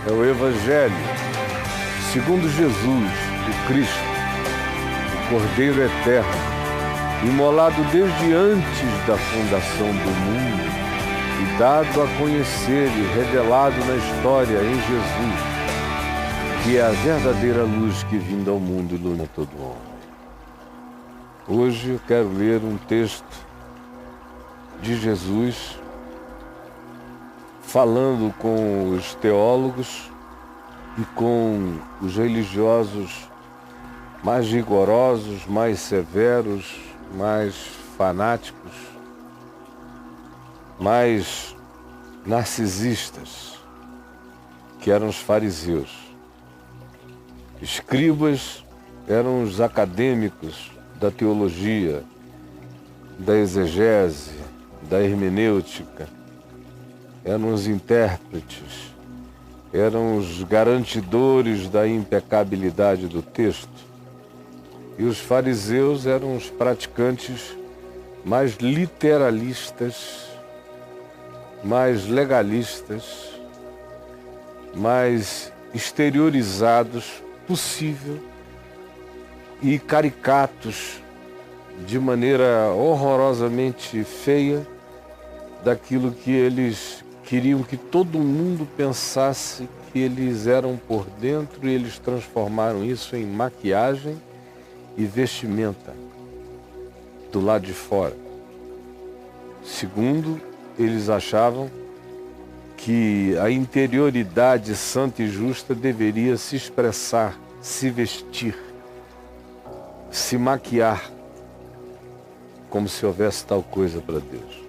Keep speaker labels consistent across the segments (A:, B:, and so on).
A: é o Evangelho segundo Jesus, o Cristo, o Cordeiro Eterno, imolado desde antes da fundação do mundo e dado a conhecer e revelado na história em Jesus, que é a verdadeira luz que vinda ao mundo ilumina todo homem. Hoje eu quero ler um texto de Jesus falando com os teólogos e com os religiosos mais rigorosos, mais severos, mais fanáticos, mais narcisistas, que eram os fariseus. Escribas eram os acadêmicos da teologia, da exegese, da hermenêutica, eram os intérpretes, eram os garantidores da impecabilidade do texto. E os fariseus eram os praticantes mais literalistas, mais legalistas, mais exteriorizados possível e caricatos de maneira horrorosamente feia daquilo que eles queriam que todo mundo pensasse que eles eram por dentro, e eles transformaram isso em maquiagem e vestimenta do lado de fora. Segundo, eles achavam que a interioridade santa e justa deveria se expressar, se vestir, se maquiar, como se houvesse tal coisa para Deus.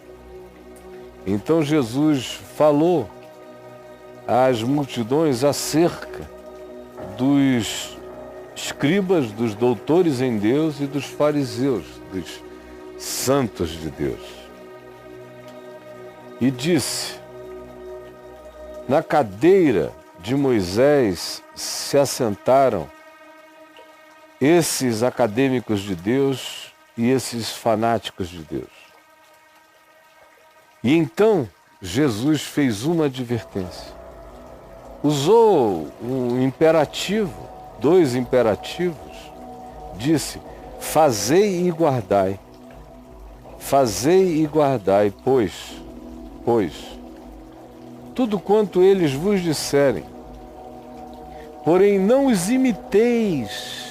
A: Então Jesus falou às multidões acerca dos escribas, dos doutores em Deus e dos fariseus, dos santos de Deus. E disse: na cadeira de Moisés se assentaram esses acadêmicos de Deus e esses fanáticos de Deus. E então Jesus fez uma advertência. Usou um imperativo, dois imperativos. Disse: fazei e guardai. Fazei e guardai, pois, tudo quanto eles vos disserem. Porém, não os imiteis.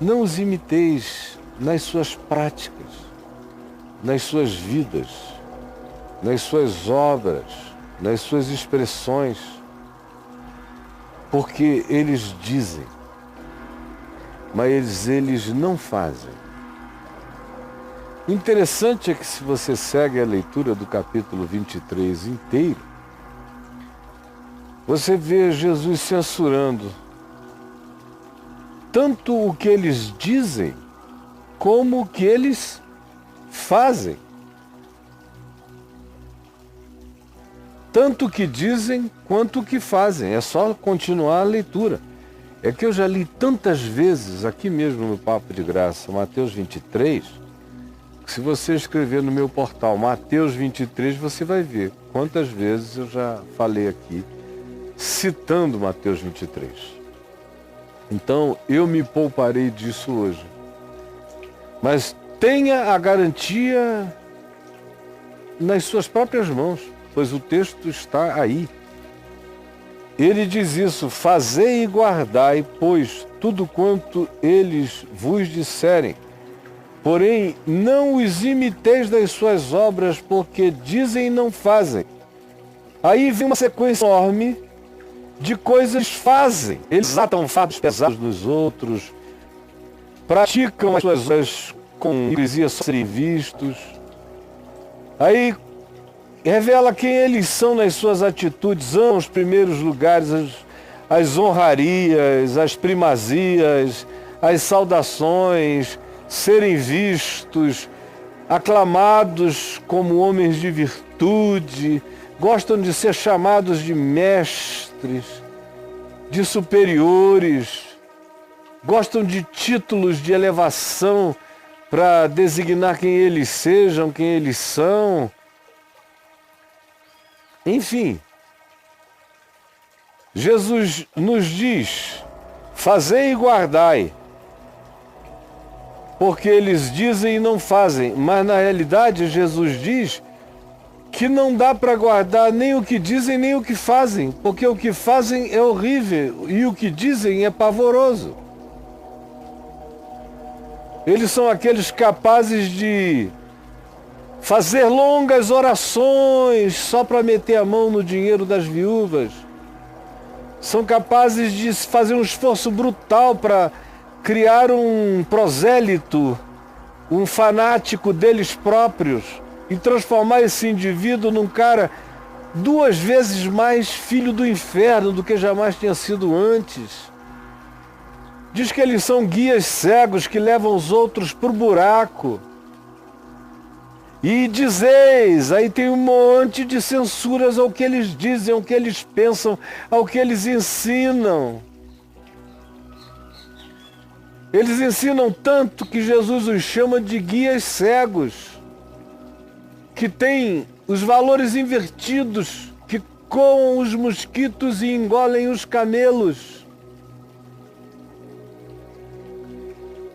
A: Não os imiteis nas suas práticas, nas suas vidas, nas suas obras, nas suas expressões, porque eles dizem, mas eles não fazem. O interessante é que, se você segue a leitura do capítulo 23 inteiro, você vê Jesus censurando tanto o que eles dizem como o que eles fazem. Tanto o que dizem quanto o que fazem. É só continuar a leitura. É que eu já li tantas vezes, aqui mesmo no Papo de Graça, Mateus 23, que se você escrever no meu portal Mateus 23, você vai ver quantas vezes eu já falei aqui, citando Mateus 23. Então, eu me pouparei disso hoje. Mas tenha a garantia nas suas próprias mãos, pois o texto está aí. Ele diz isso: fazei e guardai, pois, tudo quanto eles vos disserem. Porém, não os imiteis das suas obras, porque dizem e não fazem. Aí vem uma sequência enorme de coisas que fazem. Eles atam fardos pesados nos outros, praticam as suas obras com hipocrisia só serem vistos. Aí revela quem eles são nas suas atitudes, amam os primeiros lugares, as honrarias, as primazias, as saudações, serem vistos, aclamados como homens de virtude, gostam de ser chamados de mestres, de superiores, gostam de títulos de elevação para designar quem eles sejam, quem eles são. Enfim, Jesus nos diz: fazei e guardai, porque eles dizem e não fazem. Mas na realidade Jesus diz que não dá para guardar nem o que dizem nem o que fazem, porque o que fazem é horrível e o que dizem é pavoroso. Eles são aqueles capazes de fazer longas orações só para meter a mão no dinheiro das viúvas. São capazes de fazer um esforço brutal para criar um prosélito, um fanático deles próprios, e transformar esse indivíduo num cara 2 vezes mais filho do inferno do que jamais tinha sido antes. Diz que eles são guias cegos que levam os outros para o buraco. E dizeis, aí tem um monte de censuras ao que eles dizem, ao que eles pensam, ao que eles ensinam. Eles ensinam tanto que Jesus os chama de guias cegos, que têm os valores invertidos, que coam os mosquitos e engolem os camelos.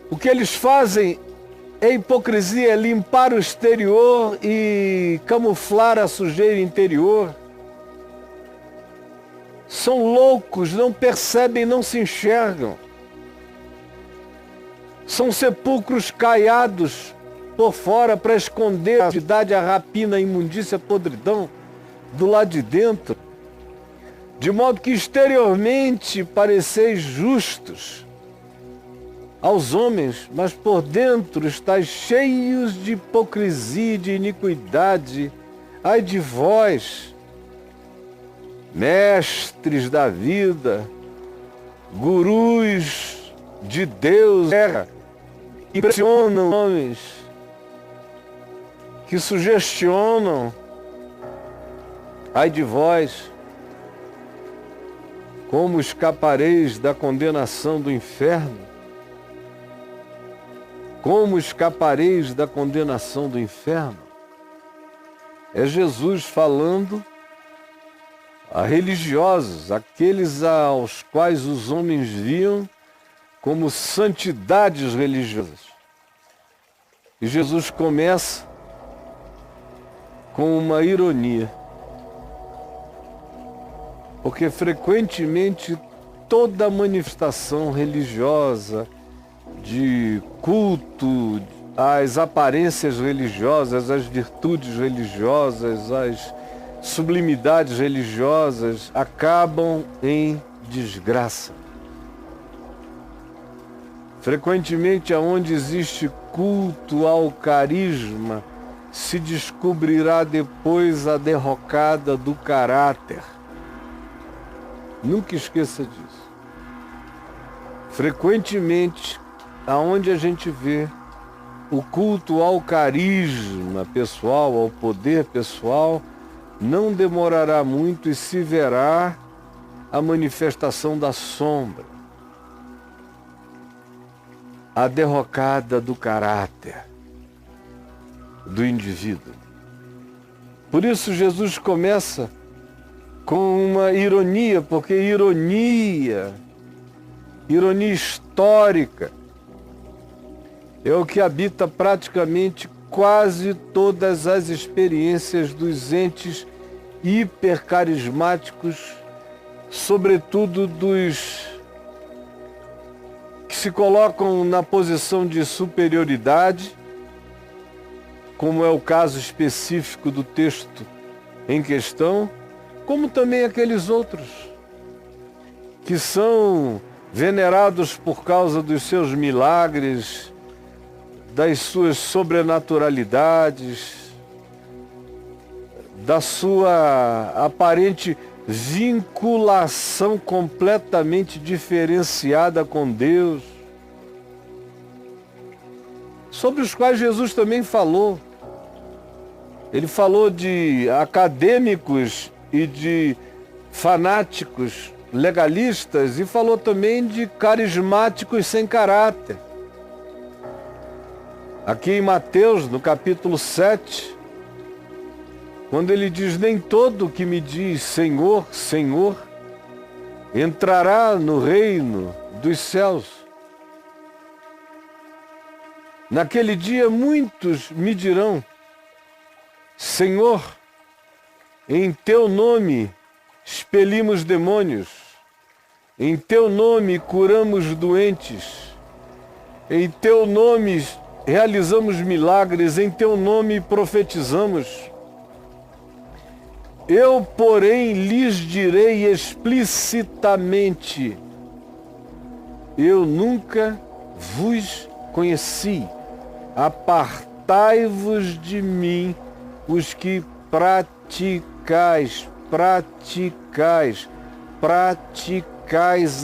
A: O que eles fazem é hipocrisia, é limpar o exterior e camuflar a sujeira interior. São loucos, não percebem, não se enxergam. São sepulcros caiados por fora para esconder a atividade, a rapina, a imundícia, a podridão do lado de dentro, de modo que exteriormente pareceis justos aos homens, mas por dentro estáis cheios de hipocrisia, de iniquidade. Ai de vós, mestres da vida, gurus de Deus, que impressionam homens, que sugestionam. Ai de vós, como escapareis da condenação do inferno? Como escapareis da condenação do inferno? É Jesus falando a religiosos, aqueles aos quais os homens viam como santidades religiosas. E Jesus começa com uma ironia, porque frequentemente toda manifestação religiosa, de culto, as aparências religiosas, as virtudes religiosas, as sublimidades religiosas acabam em desgraça. Frequentemente, aonde existe culto ao carisma, se descobrirá depois a derrocada do caráter. Nunca esqueça disso. Frequentemente, aonde a gente vê o culto ao carisma pessoal, ao poder pessoal, não demorará muito e se verá a manifestação da sombra, a derrocada do caráter do indivíduo. Por isso Jesus começa com uma ironia, porque ironia histórica, é o que habita praticamente quase todas as experiências dos entes hipercarismáticos, sobretudo dos que se colocam na posição de superioridade, como é o caso específico do texto em questão, como também aqueles outros que são venerados por causa dos seus milagres, das suas sobrenaturalidades, da sua aparente vinculação completamente diferenciada com Deus, sobre os quais Jesus também falou. Ele falou de acadêmicos e de fanáticos legalistas e falou também de carismáticos sem caráter. Aqui em Mateus, no capítulo 7, quando ele diz: nem todo que me diz Senhor, Senhor, entrará no reino dos céus. Naquele dia muitos me dirão: Senhor, em teu nome expelimos demônios, em teu nome curamos doentes, em teu nome realizamos milagres, em teu nome profetizamos. Eu, porém, lhes direi explicitamente: eu nunca vos conheci. Apartai-vos de mim, os que praticais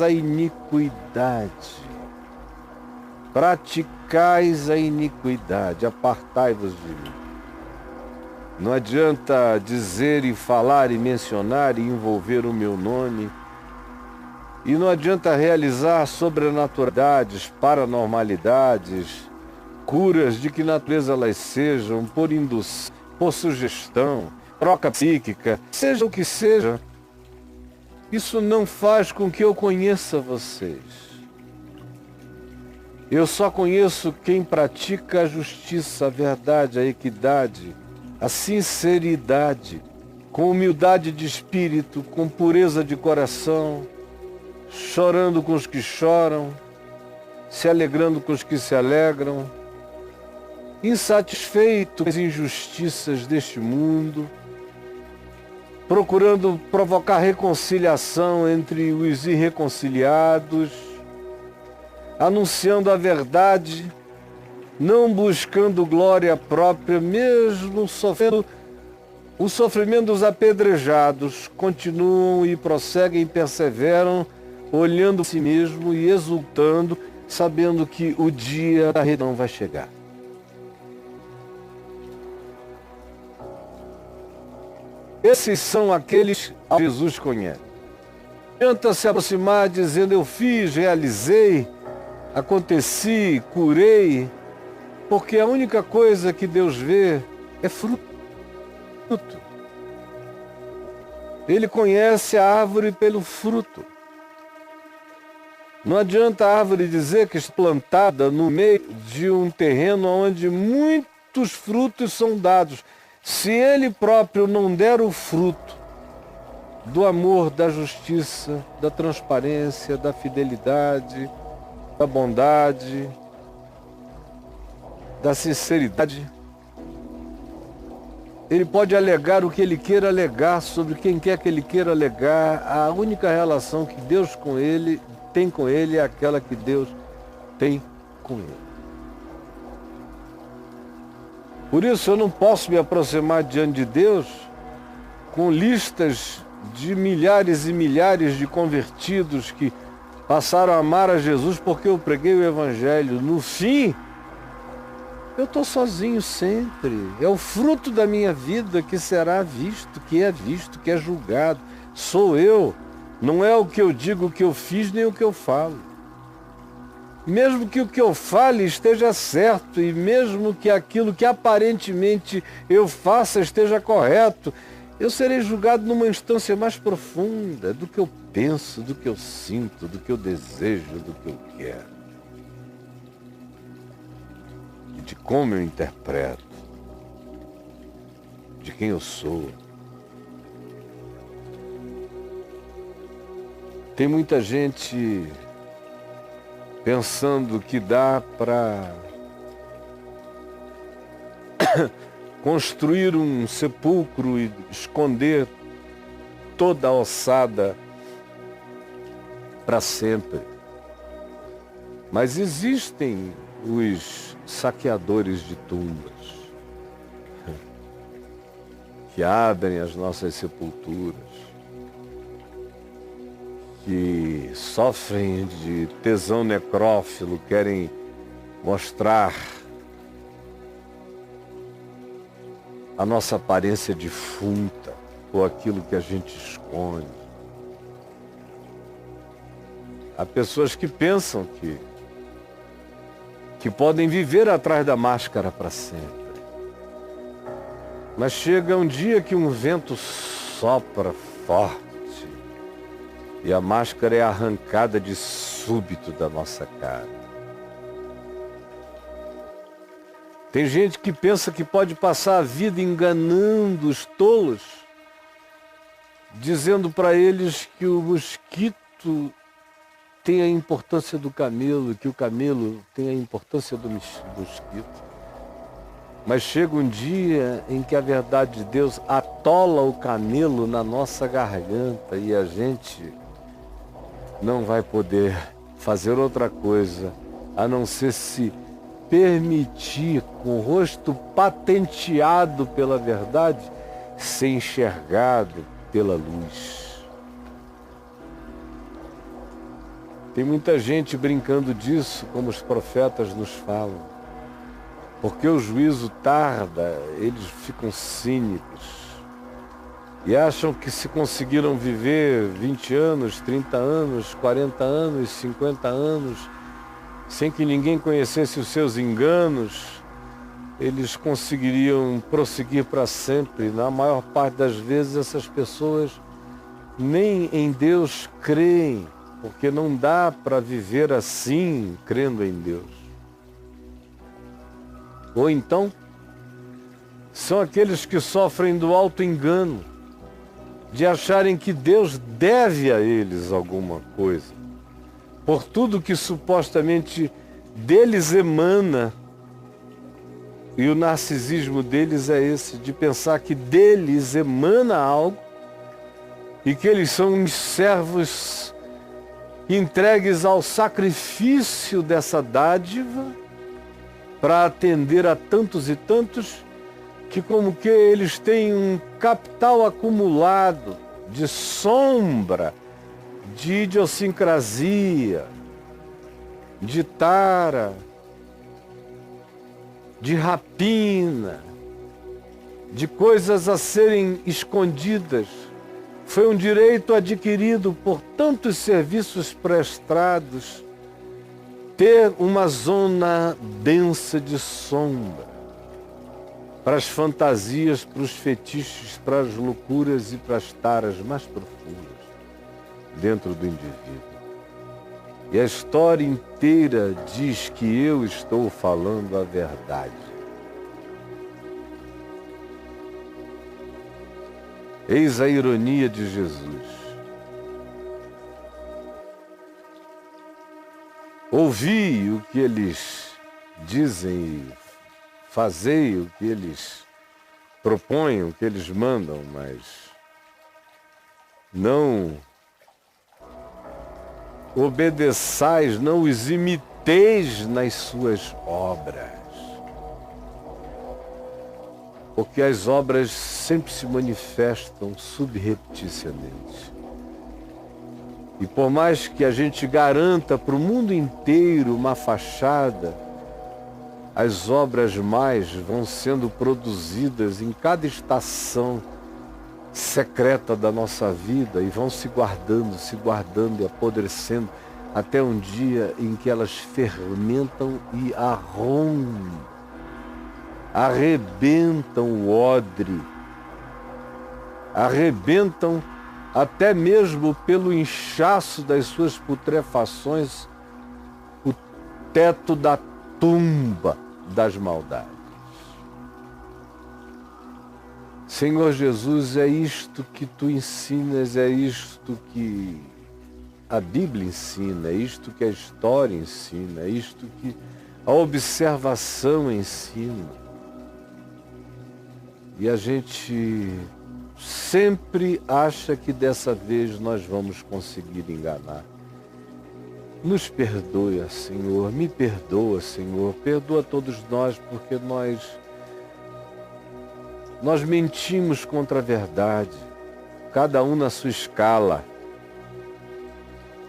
A: a iniquidade. Praticais a iniquidade, apartai-vos de mim. Não adianta dizer e falar e mencionar e envolver o meu nome. E não adianta realizar sobrenaturalidades, paranormalidades, curas de que natureza elas sejam, por indução, por sugestão, troca psíquica, seja o que seja. Isso não faz com que eu conheça vocês. Eu só conheço quem pratica a justiça, a verdade, a equidade, a sinceridade, com humildade de espírito, com pureza de coração, chorando com os que choram, se alegrando com os que se alegram, insatisfeito com as injustiças deste mundo, procurando provocar reconciliação entre os irreconciliados, anunciando a verdade, não buscando glória própria, mesmo sofrendo o sofrimento dos apedrejados, continuam e prosseguem, perseveram, olhando a si mesmo e exultando, sabendo que o dia da redenção vai chegar. Esses são aqueles que Jesus conhece. Não adianta se aproximar dizendo: eu fiz, realizei, aconteci, curei, porque a única coisa que Deus vê é fruto. Ele conhece a árvore pelo fruto. Não adianta a árvore dizer que está plantada no meio de um terreno onde muitos frutos são dados. Se ele próprio não der o fruto do amor, da justiça, da transparência, da fidelidade, da bondade, da sinceridade, ele pode alegar o que ele queira alegar sobre quem quer que ele queira alegar. A única relação que Deus com ele tem com ele é aquela que Deus tem com ele. Por isso eu não posso me aproximar diante de Deus com listas de milhares e milhares de convertidos que passaram a amar a Jesus porque eu preguei o Evangelho. No fim, eu estou sozinho sempre. É o fruto da minha vida que será visto, que é julgado. Sou eu. Não é o que eu digo, o que eu fiz, nem o que eu falo. Mesmo que o que eu fale esteja certo, e mesmo que aquilo que aparentemente eu faça esteja correto, eu serei julgado numa instância mais profunda do que eu penso, do que eu sinto, do que eu desejo, do que eu quero. E de como eu interpreto, de quem eu sou. Tem muita gente pensando que dá para construir um sepulcro e esconder toda a ossada para sempre. Mas existem os saqueadores de tumbas que abrem as nossas sepulturas, que sofrem de tesão necrófilo, querem mostrar a nossa aparência defunta ou aquilo que a gente esconde. Há pessoas que pensam que podem viver atrás da máscara para sempre. Mas chega um dia que um vento sopra forte e a máscara é arrancada de súbito da nossa cara. Tem gente que pensa que pode passar a vida enganando os tolos, dizendo para eles que o mosquito tem a importância do camelo, que o camelo tem a importância do mosquito. Mas chega um dia em que a verdade de Deus atola o camelo na nossa garganta e a gente não vai poder fazer outra coisa a não ser se permitir, com o rosto patenteado pela verdade, ser enxergado pela luz. Tem muita gente brincando disso, como os profetas nos falam. Porque o juízo tarda, eles ficam cínicos e acham que se conseguiram viver 20 anos, 30 anos, 40 anos, 50 anos, sem que ninguém conhecesse os seus enganos, eles conseguiriam prosseguir para sempre. Na maior parte das vezes essas pessoas nem em Deus creem, porque não dá para viver assim, crendo em Deus. Ou então, são aqueles que sofrem do auto-engano, de acharem que Deus deve a eles alguma coisa, por tudo que supostamente deles emana. E o narcisismo deles é esse, de pensar que deles emana algo e que eles são uns servos entregues ao sacrifício dessa dádiva para atender a tantos e tantos, que como que eles têm um capital acumulado de sombra, de idiosincrasia, de tara, de rapina, de coisas a serem escondidas. Foi um direito adquirido por tantos serviços prestados, ter uma zona densa de sombra para as fantasias, para os fetiches, para as loucuras e para as taras mais profundas dentro do indivíduo. E a história inteira diz que eu estou falando a verdade. Eis a ironia de Jesus. Ouvi o que eles dizem e fazei o que eles propõem, o que eles mandam, mas não obedeçais, não os imiteis nas suas obras. Porque as obras sempre se manifestam subrepticiamente. E por mais que a gente garanta para o mundo inteiro uma fachada, as obras mais vão sendo produzidas em cada estação secreta da nossa vida e vão se guardando e apodrecendo até um dia em que elas fermentam e arrebentam o odre, arrebentam até mesmo pelo inchaço das suas putrefações o teto da tumba das maldades. Senhor Jesus, é isto que tu ensinas, é isto que a Bíblia ensina, é isto que a história ensina, é isto que a observação ensina. E a gente sempre acha que dessa vez nós vamos conseguir enganar. Nos perdoa, Senhor, me perdoa, Senhor, perdoa todos nós, porque nós mentimos contra a verdade, cada um na sua escala.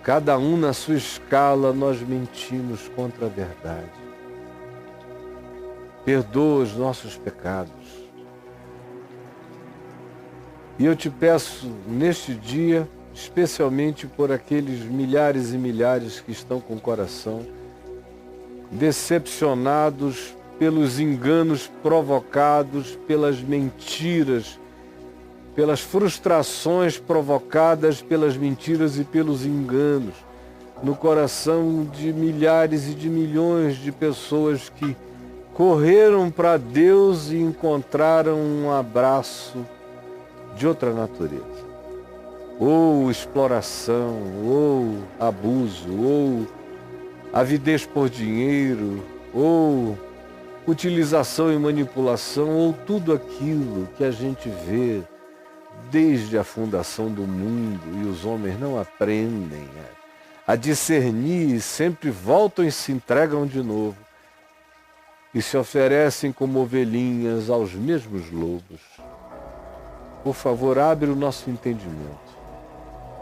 A: Cada um na sua escala nós mentimos contra a verdade. Perdoa os nossos pecados. E eu te peço neste dia, especialmente por aqueles milhares e milhares que estão com o coração decepcionados pelos enganos provocados, pelas mentiras pelas frustrações provocadas pelas mentiras e pelos enganos no coração de milhares e de milhões de pessoas que correram para Deus e encontraram um abraço de outra natureza. Ou exploração, ou abuso, ou avidez por dinheiro, ou utilização e manipulação, ou tudo aquilo que a gente vê desde a fundação do mundo e os homens não aprendem a discernir, sempre voltam e se entregam de novo e se oferecem como ovelhinhas aos mesmos lobos. Por favor, abre o nosso entendimento.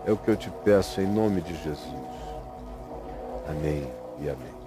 A: É o que eu te peço em nome de Jesus. Amém e amém.